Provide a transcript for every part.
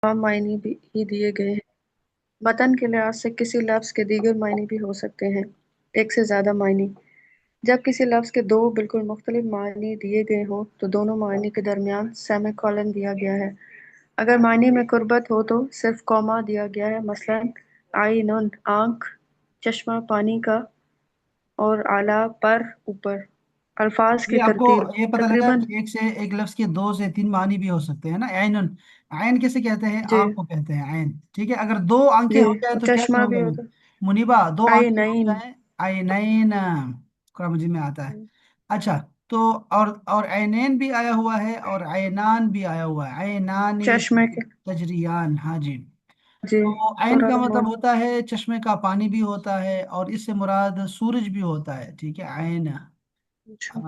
عام معنی بھی ہی دیے گئے ہیں۔ متن کے لحاظ سے کسی لفظ کے دیگر معنی بھی ہو سکتے ہیں، ایک سے زیادہ معنی۔ جب کسی لفظ کے دو بالکل مختلف معنی دیے گئے ہوں تو دونوں معنی کے درمیان سیمی کولن دیا گیا ہے۔ اگر معنی میں قربت ہو تو صرف کوما دیا گیا ہے، مثلاً عین آنکھ، چشمہ پانی کا، اور اعلیٰ پر اوپر۔ الفاظ کی یہ آپ کو ترتیب یہ پتہ لگا تقریباً کہ ایک لفظ کے دو سے تین معنی بھی ہو سکتے ہیں نا؟ عین، عین کیسے کہتے ہیں؟ جی آنکھ کو کہتے ہیں عین، ٹھیک ہے؟ اگر دو آنکھیں جی، ہو جائیں تو کیسے چشمہ ہوگا بھی وہ؟ ہوتا منیبا، دو آنکھیں ہو عینین۔ جائیں، عینین، قرآن مجید میں آتا ہے۔ اچھا، تو اور عینین بھی آیا ہوا ہے اور عینان بھی آیا ہوا ہے، عینانی چشمے کے، تجریان، ہاں جی۔ جی، تو عین سورہ کا مطلب رحمان۔ ہوتا ہے چشمے کا پانی بھی ہوتا ہے، اور اس سے مراد سورج بھی ہوتا ہے، ٹھیک ہے؟ عین، اچھا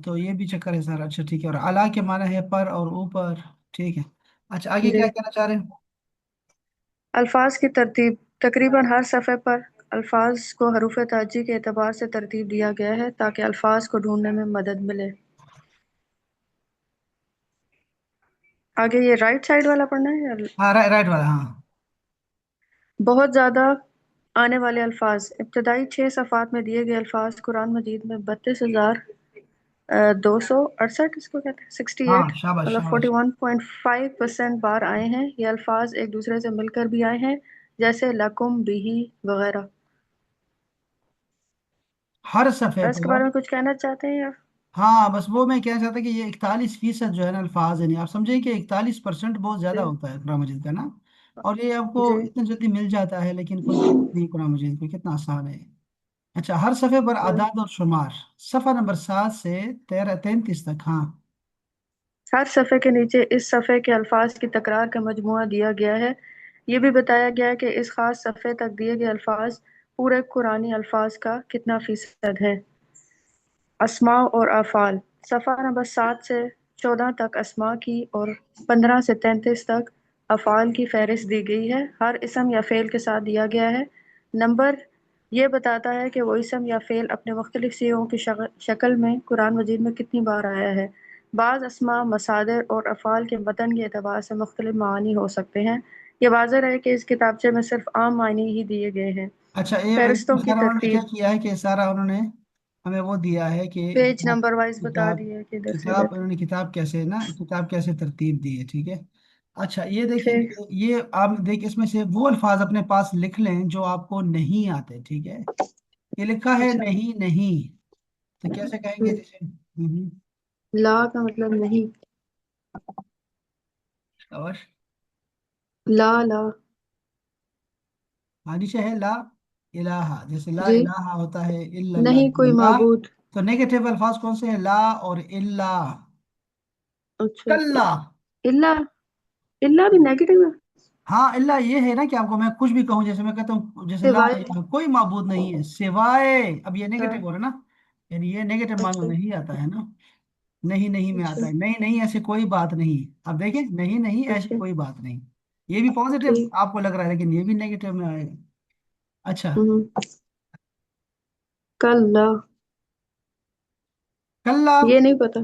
تو یہ بھی چکر ہے سر، اچھا ٹھیک ہے۔ اور اعلیٰ کے معنی ہے پر اور اوپر، ٹھیک ہے۔ اچھا، آگے جی، کیا کہنا چاہ رہے ہیں؟ الفاظ کی ترتیب تقریباً ہر صفحے پر الفاظ کو حروف تہجی کے اعتبار سے ترتیب دیا گیا ہے تاکہ الفاظ کو ڈھونڈنے میں مدد ملے۔ آگے یہ رائٹ سائڈ والا پڑھنا ہے یا ہاں، رائٹ والا، ہاں۔ بہت زیادہ آنے والے الفاظ؟ ابتدائی 6 صفحات میں دیے گئے الفاظ قرآن مجید میں 32,268، اس کو کہتے ہیں 68، ہاں، شاباش مطلب شاباش۔ 41.5% بار آئے ہیں۔ یہ الفاظ ایک دوسرے سے مل کر بھی آئے ہیں، جیسے لکم، بھی وغیرہ۔ ہر صفحے اس کے پر، بارے میں کچھ کہنا چاہتے ہیں یا؟ ہاں بس وہ میں کہنا چاہتا کہ یہ 41% جو ہے نا الفاظ، یعنی آپ سمجھیں کہ 41% بہت زیادہ جی ہوتا ہے قرآن مجید کا نا، اور یہ آپ کو جی اتنی جلدی مل جاتا ہے، لیکن کوئی بات نہیں، قرآن مجید کو کتنا آسان ہے۔ اچھا، ہر صفحے پر جی۔ اعداد اور شمار، صفحہ نمبر 7 سے 33 تک، ہاں۔ ہر صفحے کے نیچے اس صفحے کے الفاظ کی تکرار کا مجموعہ دیا گیا ہے۔ یہ بھی بتایا گیا ہے کہ اس خاص صفحے تک دیے گئے الفاظ پورے قرآنی الفاظ کا کتنا فیصد ہے۔ اسماء اور افعال، صفحہ نمبر 7 سے 14 تک اسماء کی اور 15 سے 33 تک افعال کی فہرست دی گئی ہے۔ ہر اسم یا فعل کے ساتھ دیا گیا ہے نمبر۔ یہ بتاتا ہے کہ وہ اسم یا فعل اپنے مختلف صیغوں کی شکل میں قرآن مجید میں کتنی بار آیا ہے۔ بعض اسماء، مصادر اور افعال کے متن کے اعتبار سے مختلف معانی ہو سکتے ہیں۔ یہ واضح ہے کہ اس کتابچے میں صرف عام معنی ہی دیے گئے ہیں۔ اچھا، یہ فہرستوں کی سارا انہوں نے کیا ترتیب کیا ہے کہ سارا انہوں نے ہمیں وہ دیا ہے کہ پیج کتاب نمبر وائز بتا کتاب دیے کہ ادھر سے ادھر کتاب تک۔ انہوں نے کتاب کیسے ترتیب دی ہے، ٹھیک ہے؟ اچھا، یہ دیکھیں ٹھیک، کہ یہ آپ دیکھ اس میں سے وہ الفاظ اپنے پاس لکھ لیں جو آپ کو نہیں آتے، ٹھیک ہے؟ یہ لکھا ہے اچھا۔ نہیں نہیں، تو کیسے کہیں گے؟ جیسے لا کا مطلب نہیں، اور لا لا۔ نیچے ہے لا الہ، جیسے لا جی، الہ ہوتا ہے الا اللہ، نہیں کوئی لا معبود۔ تو نیگیٹو الفاظ کون سے ہیں؟ لا اور الا، اچھا، کلا۔ اللہ، اللہ بھی نیگیٹو ہے؟ ہاں، اللہ یہ ہے نا کہ آپ کو میں کچھ بھی کہوں، جیسے میں کہتا ہوں جیسے لا سوائے، الہ، کوئی معبود نہیں ہے سوائے، اب یہ ہاں، نیگیٹو ہو رہا ہے نا، یعنی یہ نیگیٹو معنی اچھا نہیں آتا ہے نا، نہیں نہیں میں اچھا آتا ہے، نہیں نہیں ایسی کوئی بات نہیں، اب دیکھیں نہیں نہیں ایسی اچھا، کوئی بات نہیں، یہ بھی پازیٹیو ٹھیک۔ آپ کو لگ رہا ہے لیکن یہ بھی نیگیٹو میں آئے گا۔ اچھا، ہوں، کل، کلا، یہ نہیں پتا۔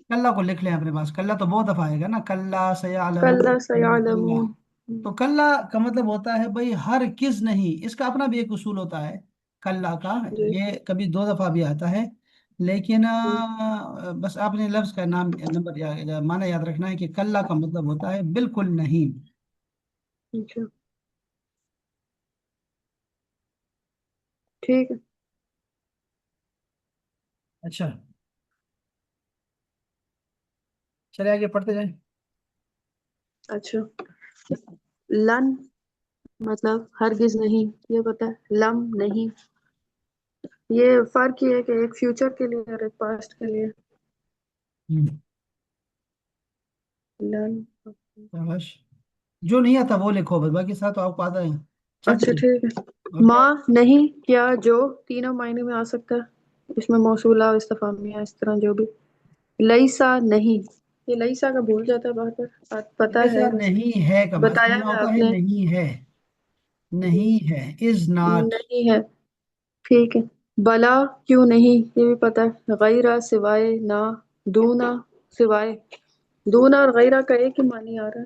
کلا کو لکھ لیں اپنے پاس، کلا تو بہت دفعہ آئے گا نا، کلا کل سیعلمون، کلا، سیعلمون۔ تو کلا کا مطلب ہوتا ہے بھائی ہر کس نہیں، اس کا اپنا بھی ایک اصول ہوتا ہے کلا کا، جی، یہ کبھی دو دفعہ بھی آتا ہے، لیکن بس آپ نے لفظ کا نام نمبر معنی یاد رکھنا ہے کہ کلا کا مطلب ہوتا ہے بالکل نہیں۔ اچھا ٹھیک ہے۔ اچھا، چلے آگے پڑھتے جائیں۔ اچھا، لن مطلب ہرگز نہیں، یہ پتا ہے، لم نہیں۔ یہ فرق یہ ہے کہ ایک فیوچر کے لیے اور ایک پاسٹ کے لیے۔ ہم، لن، شاباش، جو نہیں آتا وہ لکھو، بس باقی ساتھ تو آپ کو آتا ہے، چک اچھا دیں۔ ٹھیک ہے۔ اوکے، ماں، نہیں، کیا، جو، تینوں معنی میں آ سکتا ہے، اس میں موصولہ استفہامیہ اس طرح جو بھی۔ لئیسا، نہیں، یہ لئیسا کا بھول جاتا ہے بار بار، پتا ہے ایسا ویسے، نہیں ہے کا بتایا معنی ہے ہوتا آپ ہے نے۔ نہیں ہے، جی، نہیں ہے، از ناٹ۔ نہیں ہے، ٹھیک ہے۔ بلا، کیوں نہیں، یہ بھی پتا ہے۔ غیرہ، سوائے، نہ۔ دونا، سوائے۔ دونا اور غیرہ کا ایک ہی معنی آ رہا ہے۔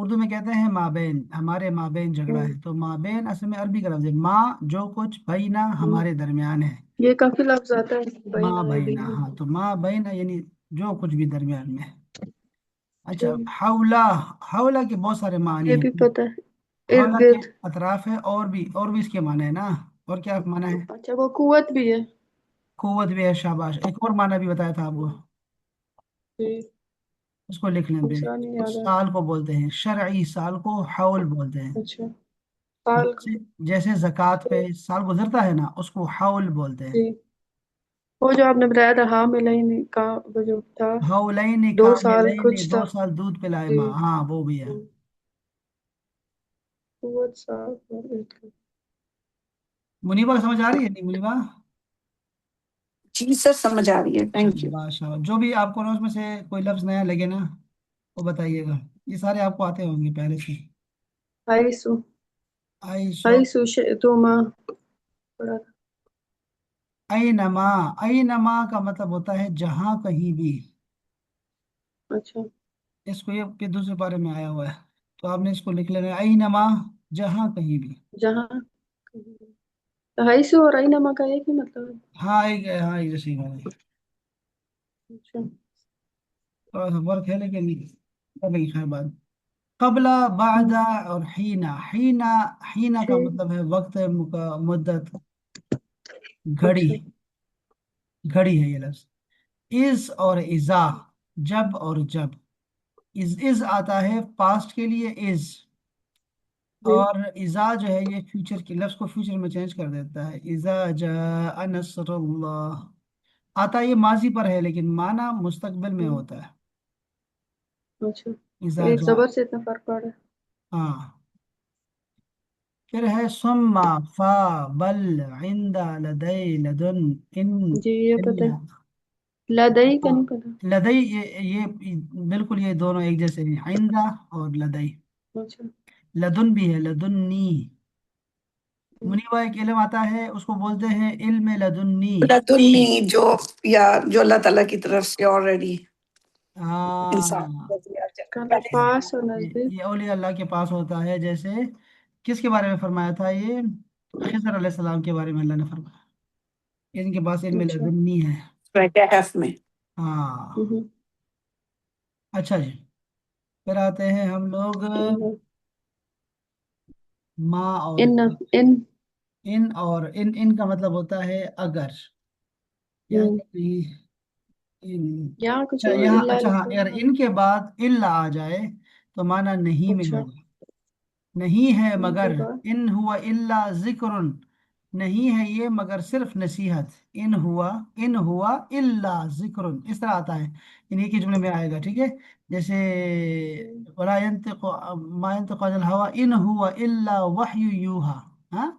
اردو میں کہتے ہیں مابین، ہمارے مابین جھگڑا ہوں ہے، تو مابین اصل میں عربی کا لفظ ہے، ماں جو کچھ، بینا ہوں ہمارے درمیان ہے، یہ کافی لفظ آتا ہے بین ماں یا بینا، بین ہاں تو ماں بینا یعنی جو کچھ بھی درمیان میں ہے۔ اچھا، ٹھیک حولا، حولا کے بہت سارے معنی یہ بھی ہیں، پتہ ہے ارد حولا کے گرد اطراف ہے، اور بھی اس کے معنی ہے نا، اور کیا معنی ہے؟ اچھا وہ قوت بھی ہے قوت بھی ہے، شاباش، ایک اور معنی بھی بتایا تھا آپ کو، ٹھیک اس کو لکھ لیں پہ، دوسرا نہیں اس یاد آ سال کو بولتے ہیں، شرعی سال کو حول بولتے ہیں، اچھا سال کا جیسے زکوٰۃ پہ ٹھیک سال گزرتا ہے نا، اس کو حول بولتے ہیں، ٹھیک وہ جو آپ نے بتایا تھا ہاں ملئی کا وہ جو تھا حولین 2 سال کاملین، کچھ تھا 2 سال دودھ پلائے جی ماں، ہاں وہ بھی ہے۔ قوت سال اور ارد گرد منیبا کو سمجھ آ رہی ہے نہیں منیبا؟ جی سر سمجھ آ رہی ہے، تھینک یو۔ شاباش شاباش، جو بھی آپ کو نا اس میں سے کوئی لفظ نیا لگے نا وہ بتائیے گا، یہ سارے آپ کو آتے ہوں گے پہلے سے۔ حیثو عیسو، حیثو شئتما پڑھا تھا اینما، اینما کا مطلب ہوتا ہے جہاں کہیں بھی، اچھا اس کو یہ دوسرے پارے میں آیا ہوا ہے، تو آپ نے اس کو لکھ لینا ہے، اینما جہاں کہیں بھی، جہاں حیثو اور اینما کا ایک ہی مطلب ہے ہاں ایک جیسی بات ہے، اچھا تھوڑا سا فرق ہے لیکن لیکن خیر بات، قبل، بعد ہوں، اور حینا، حینا، حینا کا ٹھیک مطلب ہے وقت، مدت، گھڑی، اچھا گھڑی ہے یہ لفظ، از اور ازا، جب اور جب، از آتا ہے پاسٹ کے لیے از، جی اور ازا جو ہے یہ فیوچر کے لفظ کو فیوچر میں چینج کر دیتا ہے، ازا جاء نصر اللہ، آتا یہ ماضی پر ہے لیکن معنی مستقبل میں ہوں، ہوتا ہے، اچھا ازا ایک جاء، زبر سے اتنا فرق پڑ رہا ہے ہاں، پھر ہے سما، فا، بل، عند، لدی، لدن، ان، جی یہ پتہ الا، ہے لدئی کا ہاں، نہیں پتہ لدئی، یہ بالکل یہ دونوں ایک جیسے ہیں، عند اور لدئی، اچھا لدن بھی ہے، لدنی، ہوں، منیبا ایک علم آتا ہے اس کو بولتے ہیں علم لدنی، لدنی جو، یا جو اللہ تعالیٰ کی طرف سے آلریڈی انسان ہاں، کو دیا کل جائے۔ پاس اور یہ نزدیک یہ اولیاء اللہ کے پاس ہوتا ہے، جیسے کس کے بارے میں فرمایا تھا یہ؟ خضر علیہ السلام کے بارے میں اللہ نے فرمایا ان کے پاس علم اچھا لدنی ہے، کہف میں۔ ہاں، ہوں، اچھا جی، پھر آتے ہیں ہم لوگ ہوں، ماں اور ان ان ان کا مطلب ہوتا ہے اگر، یا ہوں، اچھا یہاں کچھ اور یہاں، اللہ اچھا ہاں، لکھا اگر ہوا ان کے بعد الا آ جائے تو معنی نہیں میں اچھا ہوگا، نہیں ہے ان مگر، کے بعد ان ہوا الا ذکر، نہیں ہے یہ مگر صرف نصیحت، ان ہوا الا ذکر، اس طرح آتا ہے، انہیں کے جملے میں آئے گا، ٹھیک ہے، جیسے ہوں، ولا ينطق ما ينطق عن الهوى ان هو الا وحی یوحى، ہاں،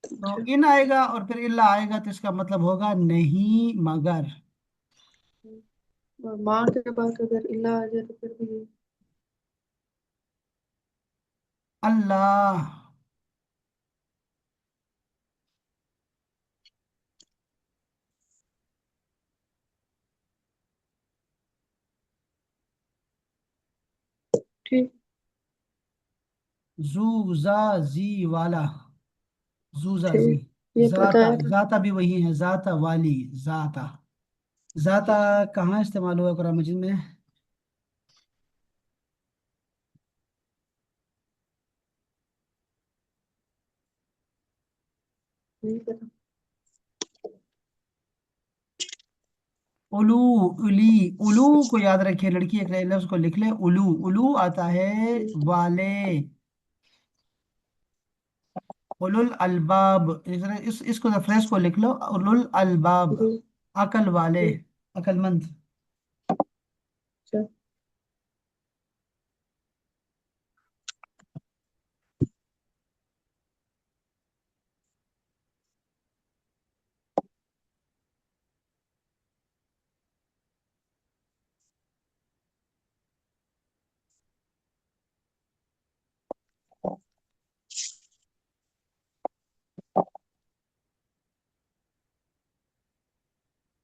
تو اچھا ان آئے گا اور پھر الا آئے گا تو اس کا مطلب ہوگا نہیں مگر، ہوں، اور ماں کے بعد اگر اللہ آ جائے تو پھر بھی اللہ، ٹھیک زو، زا، زی، والا، زو، زا، زی، ٹھیک یہ ذاتا، بتایا تھا ذاتا بھی وہی ہے، ذاتا والی، ذاتا، ذاتا کہاں استعمال ہوا قرآن مجید میں؟ نہیں پتا الو، الی، الو کو یاد رکھیے، لڑکی ایک لفظ کو لکھ لے، الو، الو آتا ہے ہوں، والے، اولو الالباب، اس کو ریفرنس کو لکھ لو، اولو الالباب، جی عقل والے، ٹھیک عقل مند، اچھا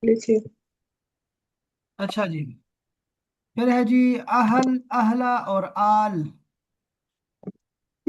لکھیے اچھا جی، پھر ہے جی اہل، اہلا اور آل،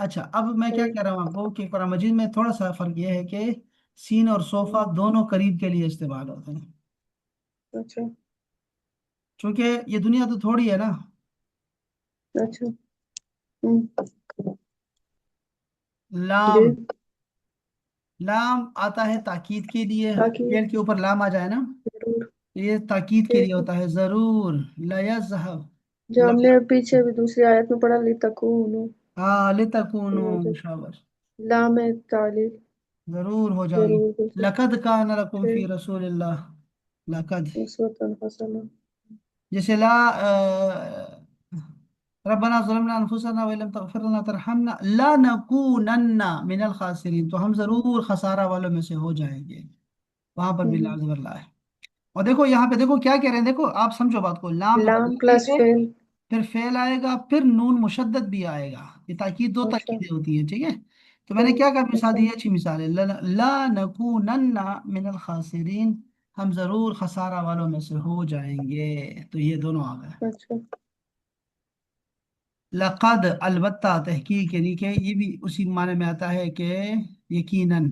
اچھا اب میں کیا کہہ رہا ہوں آپ کو کہ قرآن مجید میں تھوڑا سا فرق یہ ہے کہ سین اور صوفہ دونوں قریب کے لیے استعمال ہوتے ہیں، اچھا چونکہ یہ دنیا تو تھوڑی ہے نا. اچھا ہم، جی لام، لام آتا ہے تاکید کے لیے، تاکہ فعل کے اوپر لام آ جائے نا، ضرور یہ تاکید کے ٹھیک لیے ہے، ہوتا ہے. ضرور لیذہب، جو ہم نے پیچھے بھی دوسری آیت میں پڑھا لتکون، ہاں لتکونوا شاباش، لام تعلیل ضرور ہو جاؤ گی. ضرور بالکل لقد کان لکم فی ٹھیک رسول اللہ، لقد، اسوۃ حسنہ جیسے لا ربنا ظلمنا انفسنا وان لم تغفر لنا وترحمنا لنکونن من الخاسرین، تو ہم ضرور خسارہ والوں میں سے ہو جائیں گے. وہاں پر بھی ہم، لام اللہ ہے. اور دیکھو یہاں پہ دیکھو کیا کہہ رہے ہیں، دیکھو آپ سمجھو بات کو، لام کا لام مطلب پلس یہ ہے، فیل. پھر فعل آئے گا، پھر نون مشدد بھی آئے گا. یہ تاکید، دو اچھا تاکیدیں ہوتی ہیں، ٹھیک ہے. تو میں نے ٹھیک کیا کہا مثال اچھا دی، اچھی مثال ہے، لا نکونن من الخاسرین، ہم ضرور خسارہ والوں میں سے ہو جائیں گے. تو یہ دونوں آ گئے. اچھا لقد، البتہ، تحقیق یعنی کہ یہ بھی اسی معنی میں آتا ہے کہ یقیناً.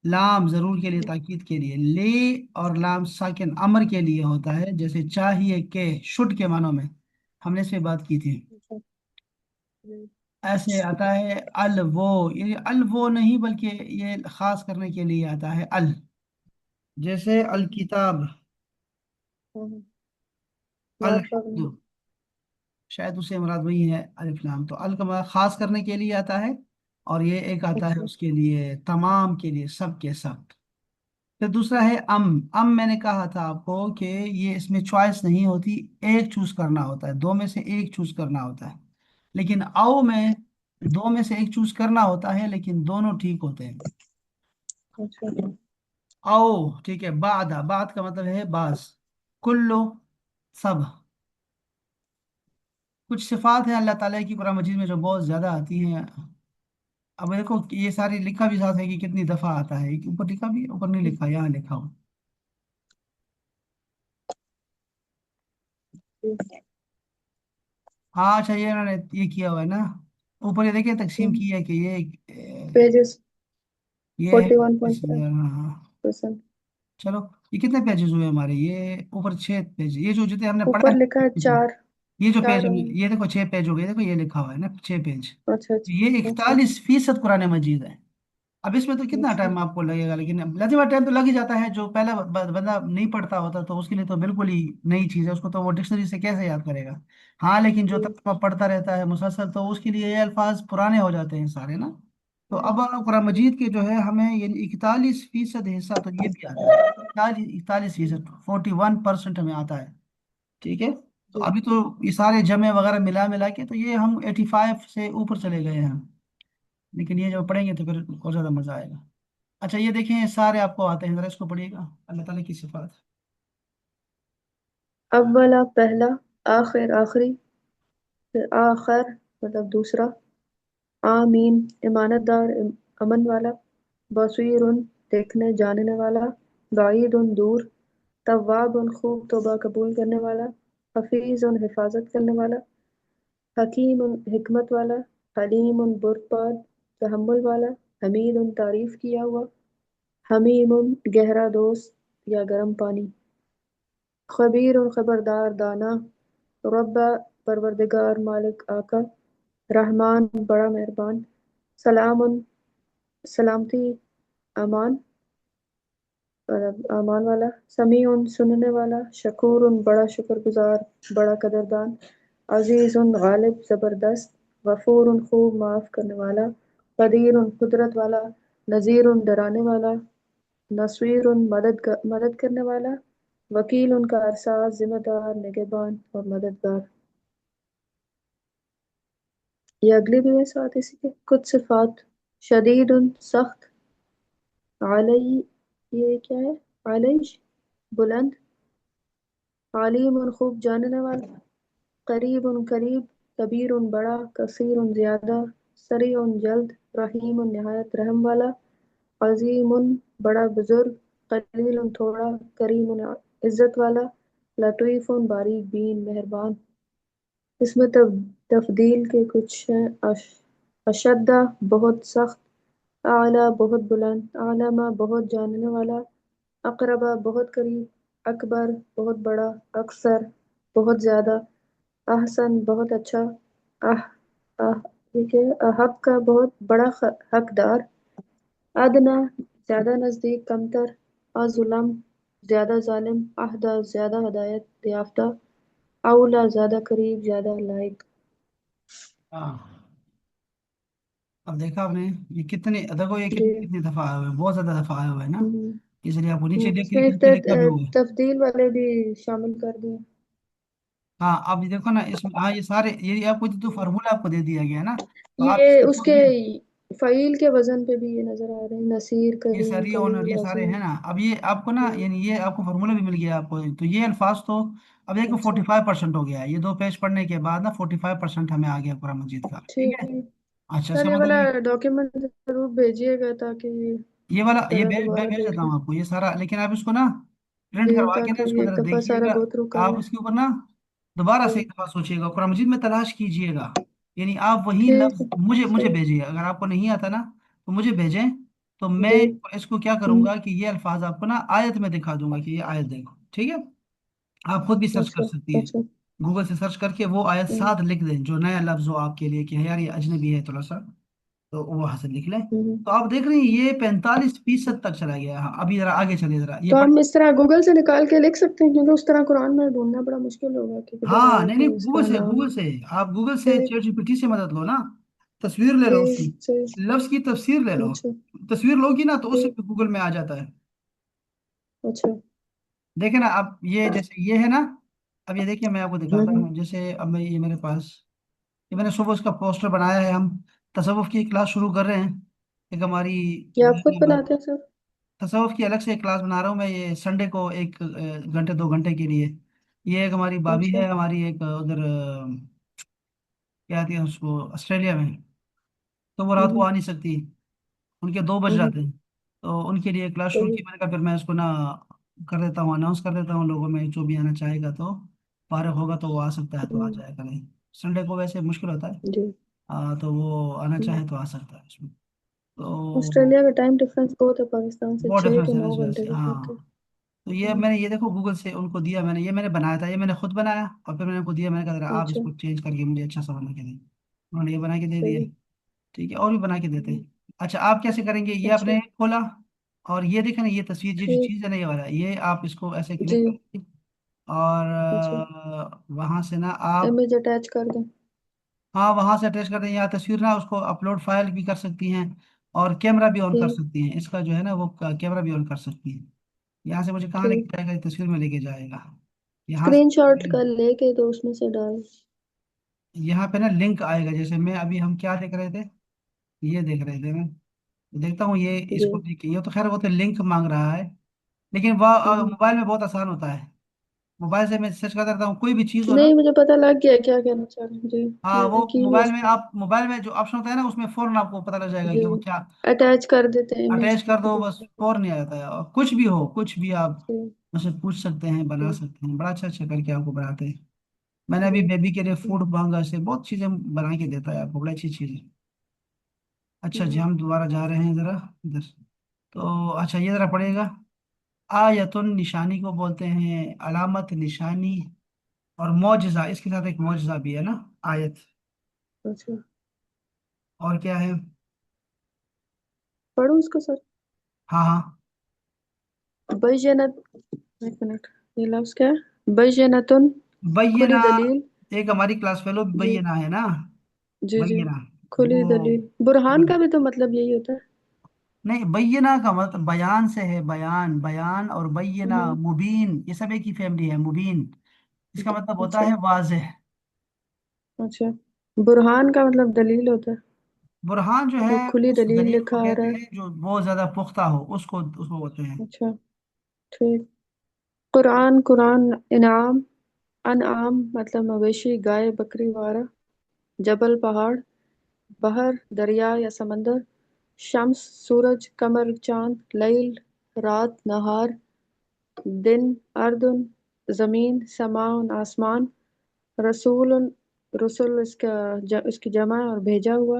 لام ضرور کے لیے، تاکید کے لیے. لے اور لام ساکن امر کے لیے ہوتا ہے، جیسے چاہیے کہ، شڈ کے معنوں میں ہم نے اس پہ بات کی تھی. اچھا جی، ایسے آتا ہے الو، یہ الو نہیں بلکہ یہ خاص کرنے کے لیے آتا ہے ال، جیسے ہم، الکتاب، ہم، لا فرق الحمد، شاید اس سے مراد وہی ہے الف لام. تو ال کا مراد خاص کرنے کے لیے آتا ہے، اور یہ ایک آتا ہے اچھا اس کے لیے تمام کے لیے، سب کے سب. پھر دوسرا ہے ام میں نے کہا تھا آپ کو کہ یہ اس میں چوائس نہیں ہوتی، ایک چوز کرنا ہوتا ہے، دو میں سے ایک چوز کرنا ہوتا ہے. لیکن او میں دو میں سے ایک چوز کرنا ہوتا ہے، لیکن دونوں ٹھیک ہوتے ہیں. اچھا او ٹھیک ہے. بعد کا مطلب ہے بعض. کلو، سب. کچھ صفات ہیں اللہ تعالیٰ کی قرآن مجید میں جو بہت زیادہ آتی ہیں. اب دیکھو یہ ساری لکھا بھی ساتھ ہے کہ کتنی دفعہ آتا ہے، ایک اوپر لکھا بھی، اوپر نہیں لکھا، یہاں لکھا ہو. ٹھیک ہاں اچھا، یہ انہوں نے یہ کیا ہوا ہے نا، اوپر یہ دیکھیں تقسیم کی ہے کہ پیجز یہ ہے 41.5%. ہاں ہاں. چلو یہ کتنے پیجز ہوئے ہمارے، یہ اوپر 6 پیج، یہ جو جتنے ہم نے پڑھا اوپر لکھا ہے ہے، چار. یہ جو چار پیج، ہوں. یہ دیکھو 6 پیج ہو گئے، دیکھو یہ لکھا ہوا ہے نا 6 پیج. اچھا یہ اچھا اچھا 41% قرآن مجید ہے. اب اس میں تو کتنا اچھا ٹائم آپ کو لگے گا، لیکن لازمہ ٹائم تو لگ ہی جاتا ہے. جو پہلا بندہ نہیں پڑھتا ہوتا تو اس کے لیے تو بالکل ہی نئی چیز ہے، اس کو تو وہ ڈکشنری سے کیسے یاد کرے گا. ہاں لیکن جو جی ترجمہ پڑھتا رہتا ہے مسلسل، تو اس کے لیے یہ الفاظ پرانے ہو جاتے ہیں سارے نا. تو اب قرآن جی مجید کے جو ہے ہمیں یعنی 41% حصہ تو یہ بھی آتا ہے، 41%، 41% ہمیں آتا ہے. ٹھیک ہے. تو جی ابھی تو یہ سارے جمع وغیرہ ملا ملا کے تو یہ ہم 85 سے اوپر چلے گئے ہیں. لیکن یہ جب پڑھیں گے تو پھر اور زیادہ مزہ آئے گا. اچھا یہ دیکھیں، یہ سارے آپ کو آتے ہیں، ذرا اس کو پڑھیے گا. اللہ تعالیٰ کی صفات. اولا پہلا، آخر آخری، پھر آخر مطلب دوسرا، آمین امانت دار امن والا، بصیر دیکھنے جاننے والا، بعید دور، تواب خوب توبہ قبول کرنے والا، حفیظ حفاظت کرنے والا، حکیم حکمت والا، حلیم بردبار تحمل والا، حمید تعریف کیا ہوا، حمیم گہرا دوست یا گرم پانی، خبیر خبردار دانا، رب پروردگار مالک آقا، رحمان بڑا مہربان، سلام سلامتی امان امان والا، سمیع سننے والا، شکور بڑا شکر گزار بڑا قدردان، عزیز غالب زبردست، غفور خوب معاف کرنے والا، قدیر قدرت والا، نذیر ڈرانے والا، نصیر مدد کرنے والا، وکیل کارساز ذمہ دار نگہبان اور مددگار. یہ اگلی بھی ہے ساتھ اسی کے کچھ صفات. شدید سخت، علی یہ کیا ہے، علیج بلند، علیم خوب جاننے والا، قریب قریب، کبیر بڑا، کثیر زیادہ، سریع جلد، رحیم نہایت رحم والا، عظیم بڑا بزرگ، قلیل تھوڑا، کریم عزت والا، لطیف باریک بین مہربان. اس میں تفدیل کے کچھ ہیں. اشدہ بہت سخت، اعلیٰ بہت بلند، اعلم بہت جاننے والا، اقرب بہت قریب، اکبر بہت بڑا، اکثر بہت زیادہ، احسن بہت اچھا، اح اح یہ کیا ہے؟ احق کا بہت بڑا حقدار، ادنیٰ زیادہ نزدیک کمتر، اظلم زیادہ ظالم، اہدیٰ زیادہ ہدایت یافتہ، اولیٰ زیادہ قریب زیادہ لائق۔ ہاں، اب دیکھا آپ نے یہ کتنے، دیکھو یہ جی۔ کتنی کتنی دفعہ آئے ہوئے ہیں، بہت زیادہ دفعہ آئے ہوئے ہیں نا، ہوں، اس لیے آپ کو نیچے اس میں نیچے لکھا بھی ہوا ہے۔ تفضیل والے بھی شامل کر دیں۔ ہاں اب یہ دیکھو نا اس میں، ہاں یہ سارے یہ آپ کو جو فارمولا آپ کو دے دیا گیا ہے نا، تو آپ اس یہ اس کو کے یہ فعیل کے وزن پہ بھی یہ نظر آ رہے ہیں، نصیر، یہ کریم، ساری اونر کلیل، یہ سارے عظیم۔ ہیں نا، اب یہ آپ کو نا یعنی یہ آپ کو فارمولا بھی مل گیا آپ کو، تو یہ الفاظ تو اب دیکھو اچھا 45% ہو گیا ہے، یہ دو پیج پڑھنے کے بعد نا 45% ہمیں آ گیا قرآن مجید کا، ٹھیک ہے۔ ٹھیک، اچھا اس سر کا یہ مطلب والا یہ ڈاکیومنٹ ضرور بھیجیے گا تاکہ یہ یہ والا یہ ذرا میں دوبارہ بھیج دیتا دیکھ لیں۔ ہوں آپ کو یہ سارا، لیکن آپ اس کو نا پرنٹ جی کروا کے نا اس تاکہ کو ایک ذرا دفعہ دیکھیے سارا گا، گو تھرو کر آپ لیں۔ اس کے اوپر نا دوبارہ جی سے ایک دفعہ سوچیے گا، قرآن مجید میں تلاش کیجئے گا، یعنی آپ وہی ٹھیک لفظ ہے، مجھے صحیح، بھیجیے، اگر آپ کو نہیں آتا نا تو مجھے بھیجیں، تو میں جی، اس کو کیا کروں گا کہ یہ الفاظ آپ کو نا آیت میں دکھا دوں گا کہ یہ آیت دیکھو، ٹھیک ہے۔ آپ خود بھی سرچ کر اچھا سکتی ہیں، اچھا، گوگل سے سرچ کر کے وہ آیت ہوں ساتھ لکھ دیں جو نیا لفظ ہو آپ کے لیے کہ یار یہ اجنبی ہے تھوڑا سا، تو وہ وہاں سے لکھ لیں۔ ہوں۔ تو آپ دیکھ رہے ہیں یہ 45% تک چلا گیا، ہاں ابھی ذرا آگے چلے ذرا یہ تو پڑھ۔ ہم اس طرح گوگل سے نکال کے لکھ سکتے ہیں، کیونکہ اس طرح قرآن میں ڈھونڈنا بڑا مشکل ہوگا کہ کدھر ہاں نہیں آیت نہیں، ہے اس گوگل کا سے نام۔ گوگل سے آپ گوگل سے ٹھیک چیٹ جی پی ٹی سے مدد لو نا، تصویر لے لو اس کی، ٹھیک، صحیح، لفظ کی تفسیر لے لو، اچھا تصویر لو گی نا تو اس سے ٹھیک، بھی گوگل میں آ جاتا ہے۔ اچھا، دیکھیں نا اب یہ جیسے یہ ہے نا، اب یہ دیکھیے میں آپ کو دکھاتا ہوں، ہوں، جیسے اب میں یہ میرے پاس یہ میں نے صبح اس کا پوسٹر بنایا ہے، ہم تصوف کی کلاس شروع کر رہے ہیں، ایک ہماری یہ جو آپ خود ہے نا بناتے ہیں سر؟ تصوف کی الگ سے ایک کلاس بنا رہا ہوں میں، یہ سنڈے کو ایک گھنٹے 2 گھنٹے کے لیے، یہ ایک ہماری بابی اچھا، ہے ہماری ایک ادھر کیا کہتے ہیں اس کو آسٹریلیا میں، تو وہ رات کو ہوں آ نہیں سکتی، ان کے 2 بج ہوں، جاتے ہیں، تو ان کے لیے کلاس شروع صحیح، کی، میں نے کہا پھر میں اس کو نا کر دیتا ہوں، اناؤنس کر دیتا ہوں لوگوں میں، جو بھی آنا چاہے گا تو فارغ ہوگا تو وہ آ سکتا ہے تو آ ہوں، جائے گا، نہیں سنڈے کو ویسے مشکل ہوتا ہے، جی، تو وہ آنا ہوں۔ چاہے تو آ سکتا ہے اس میں، تو آسٹریلیا کا ٹائم ڈفرینس بہت ہے پاکستان سے، بہت 6 ڈفرینس کے ہے 9 اس وجہ گھنٹے سے، کا ہاں۔ فرق ہے۔ تو یہ ہوں، میں نے یہ دیکھو گوگل سے ان کو دیا، میں نے یہ میں نے بنایا تھا، یہ میں نے خود بنایا اور پھر میں نے ان کو دیا، میں نے کہا ذرا آپ اس اچھا، کو چینج کر کے مجھے اچھا سا بنا کے دیں، انہوں نے یہ بنا کے دے دیا، صحیح، ٹھیک ہے، اور بھی بنا کے دیتے ہوں، ہیں۔ اچھا آپ کیسے کریں گے، یہ آپ اچھا، نے کھولا اور یہ دیکھیں نا یہ تصویر، یہ جو ٹھیک، چیز ہے نا یہ والا، یہ آپ اس کو ایسے جی، کلک کریں گے اور اچھا، وہاں سے نا آپ، امیج اٹیچ کر دیں، ہاں وہاں سے اٹیچ کر دیں، یا تصویر نا اس کو اپلوڈ فائل بھی کر سکتی ہیں، اور کیمرہ بھی آن کر ٹھیک سکتی ہیں، اس کا جو ہے نا وہ کیمرہ بھی آن کر سکتی ہیں، یہاں سے مجھے کہاں لے ٹھیک، کے جائے گا، یہ تصویر میں لے کے جائے گا، یہاں اسکرین شاٹ سے کر لے کے تو اس میں سے ڈال۔ یہاں پہ نا لنک آئے گا، جیسے میں ابھی ہم کیا دیکھ رہے تھے، یہ دیکھ رہے تھے، میں دیکھتا ہوں یہ اس جی، کو دیکھیے، یہ تو خیر وہ تو لنک مانگ رہا ہے، لیکن وہ ہوں، موبائل میں بہت آسان ہوتا ہے، موبائل سے میں سرچ کرتا رہتا ہوں کوئی بھی چیز ہو نا، نہیں مجھے پتہ لگ گیا کیا کہنا چاہ رہے ہیں، جی ہاں میں وہ نے کی ہوئی موبائل اس میں پہ، آپ موبائل میں جو آپشن ہوتا ہے نا اس میں فوراً آپ کو پتہ لگ جائے گا جی کہ وہ کیا، اٹیچ کر دیتے ہیں امیج اٹیچ کر کو دو تو بس فوراً ہی آ جاتا ہے، اور کچھ بھی ہو کچھ بھی آپ ٹھیک مجھ سے پوچھ سکتے ہیں، بنا ٹھیک، سکتے ہیں، بڑا اچھا اچھا کر کے آپ کو بناتے ہیں، میں نے ابھی جی بیبی کے لیے فوڈ مانگا سے بہت چیزیں بنا کے دیتا ہے آپ کو، بڑی اچھی چیز ہے۔ اچھا جی ہوں، ہم دوبارہ جا رہے ہیں ذرا ادھر، تو اچھا یہ ذرا پڑھیے گا، آیتن نشانی کو بولتے ہیں، علامت نشانی، اور معجزہ، اس کے ساتھ ایک معجزہ بھی ہے نا آیت، اچھا اور کیا ہے، پڑھوں اس کو سر؟ ہاں ہاں، بینت، ایک منٹ، یہ لفظ کیا ہے؟ بینتن، کھلی بینہ، دلیل، ایک ہماری کلاس فیلو جی بینہ ہے نا، جی جی، بینہ، کھلی وہ دلیل، برہان کا بھی تو مطلب یہی ہوتا ہے۔ نہیں، بینہ کا مطلب بیان سے ہے، بیان بیان، اور بینہ ہوں، مبین، یہ سب ایک ہی فیملی ہے، مبین اس کا مطلب ہوتا اچھا ہے واضح، اچھا، برہان کا مطلب دلیل ہوتا ہے، برہان جو ہے وہ کھلی اس دلیل دلیل کو لکھا آ کہتے رہا ہیں جو بہت زیادہ پختہ ہو، اس کو ہوتے ہیں، ہے، اچھا ٹھیک۔ قرآن، قرآن، انعام، انعام مطلب مویشی، گائے، بکری وغیرہ، جبل پہاڑ، بحر دریا یا سمندر، شمس سورج، قمر چاند، لیل رات، نہار دن، اردن زمین، سماء آسمان، رسول رسول اس کی جمع اور بھیجا ہوا،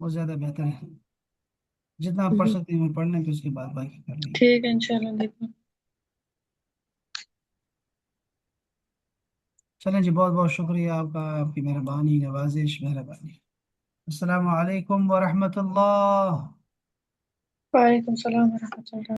وہ زیادہ بہتر ہے. جتنا آپ پڑھ سکتے ہیں پڑھ لیں، پھر اس کے بعد باقی کر لیں. ٹھیک ہے انشاءاللہ دیکھیں. چلیں جی، بہت بہت شکریہ آپ کا، آپ کی مہربانی، نوازش، مہربانی. السلام علیکم ورحمۃ اللہ. وعلیکم السلام ورحمۃ اللہ.